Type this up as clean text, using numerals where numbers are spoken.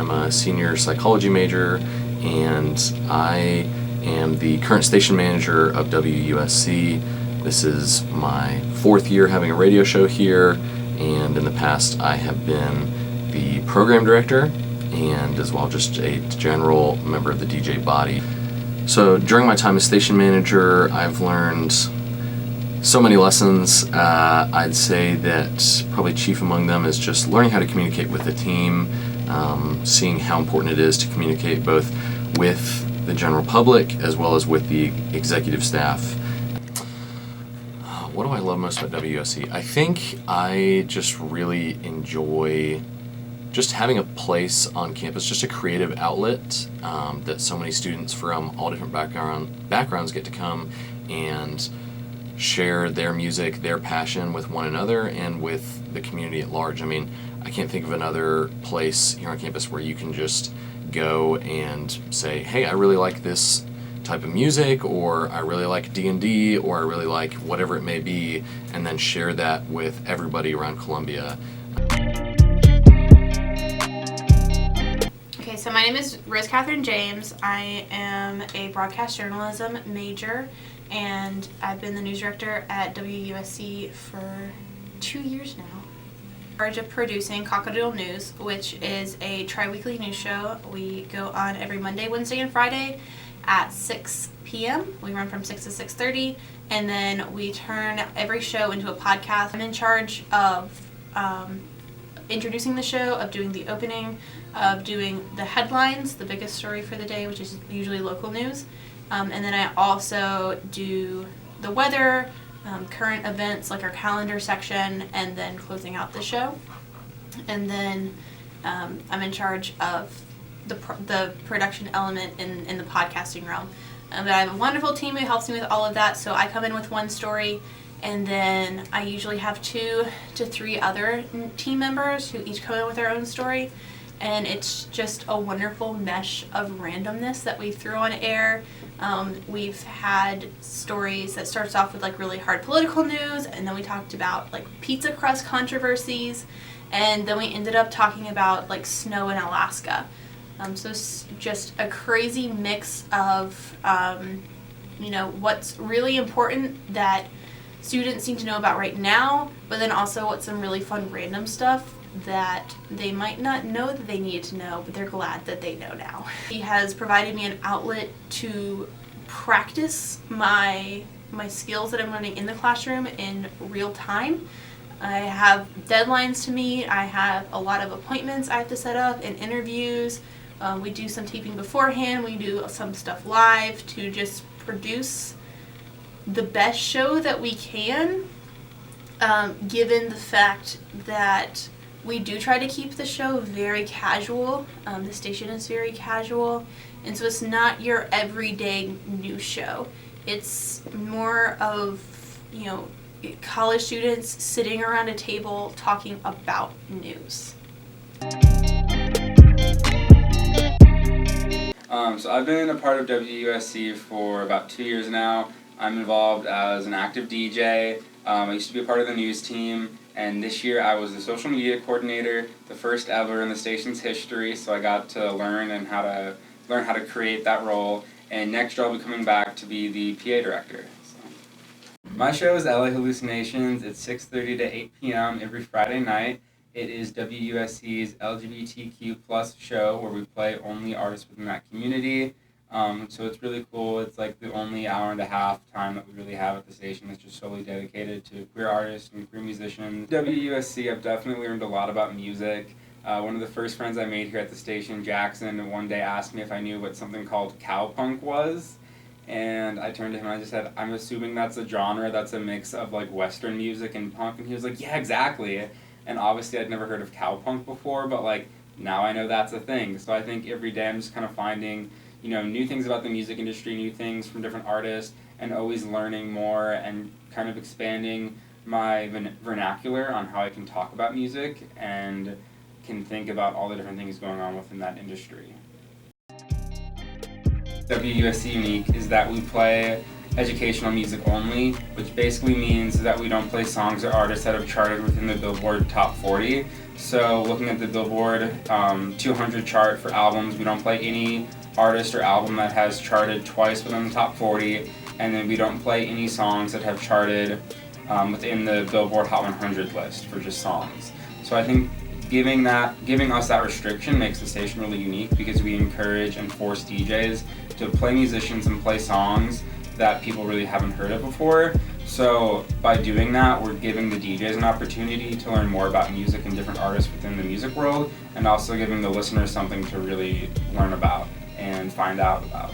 I'm a senior psychology major, and I am the current station manager of WUSC. This is my 4th year having a radio show here, and in the past I have been the program director and as well just a general member of the DJ body. So during my time as station manager, I've learned so many lessons. I'd say that probably chief among them is just learning how to communicate with the team, seeing how important it is to communicate both with the general public as well as with the executive staff. What do I love most about WUSC? I think I just really enjoy just having a place on campus, just a creative outlet that so many students from all different backgrounds get to come and share their music, their passion with one another and with the community at large. I mean, I can't think of another place here on campus where you can just go and say, hey, I really like this type of music, or I really like D&D, or I really like whatever it may be, and then share that with everybody around Columbia. Okay, so my name is Rose Catherine James. I am a broadcast journalism major, and I've been the news director at WUSC for 2 years now. In charge of producing Cockadoodle News, which is a tri-weekly news show. We go on every Monday, Wednesday, and Friday at 6 p.m. We run from 6 to 6:30, and then we turn every show into a podcast. I'm in charge of introducing the show, of doing the opening, of doing the headlines, the biggest story for the day, which is usually local news. And then I also do the weather, current events like our calendar section, and then closing out the show. And then I'm in charge of the production element in the podcasting realm. But I have a wonderful team who helps me with all of that, so I come in with one story, and then I usually have 2 to 3 other team members who each come in with their own story, and it's just a wonderful mesh of randomness that we threw on air. We've had stories that starts off with like really hard political news, and then we talked about like pizza crust controversies, and then we ended up talking about like snow in Alaska. So it's just a crazy mix of, what's really important that students need to know about right now, but then also what's some really fun random stuff that they might not know that they needed to know, but they're glad that they know now. He has provided me an outlet to practice my skills that I'm learning in the classroom in real time. I have deadlines to meet. I have a lot of appointments I have to set up and interviews. We do some taping beforehand. We do some stuff live to just produce the best show that we can, given the fact that we do try to keep the show very casual. The station is very casual, and so it's not your everyday news show. It's more of, college students sitting around a table talking about news. So I've been a part of WUSC for about 2 years now. I'm involved as an active DJ. I used to be a part of the news team, and this year I was the social media coordinator, the first ever in the station's history, so I got to learn how to create that role, and next year I'll be coming back to be the PA director. So. My show is LA Hallucinations. It's 6:30 to 8 p.m. every Friday night. It is WUSC's LGBTQ+ show where we play only artists within that community. So it's really cool. It's like the only hour and a half time that we really have at the station that's just solely dedicated to queer artists and queer musicians. WUSC, I've definitely learned a lot about music. One of the first friends I made here at the station, Jackson, one day asked me if I knew what something called cowpunk was. And I turned to him and I just said, I'm assuming that's a genre that's a mix of like Western music and punk. And he was like, yeah, exactly. And obviously I'd never heard of cowpunk before, but like now I know that's a thing. So I think every day I'm just kind of finding, new things about the music industry, new things from different artists, and always learning more and kind of expanding my vernacular on how I can talk about music and can think about all the different things going on within that industry. WUSC unique is that we play educational music only, which basically means that we don't play songs or artists that have charted within the Billboard Top 40. So looking at the Billboard 200 chart for albums, we don't play any artist or album that has charted twice within the top 40, and then we don't play any songs that have charted within the Billboard Hot 100 list for just songs. So I think giving us that restriction makes the station really unique, because we encourage and force DJs to play musicians and play songs that people really haven't heard of before. So by doing that, we're giving the DJs an opportunity to learn more about music and different artists within the music world, and also giving the listeners something to really learn about and find out about.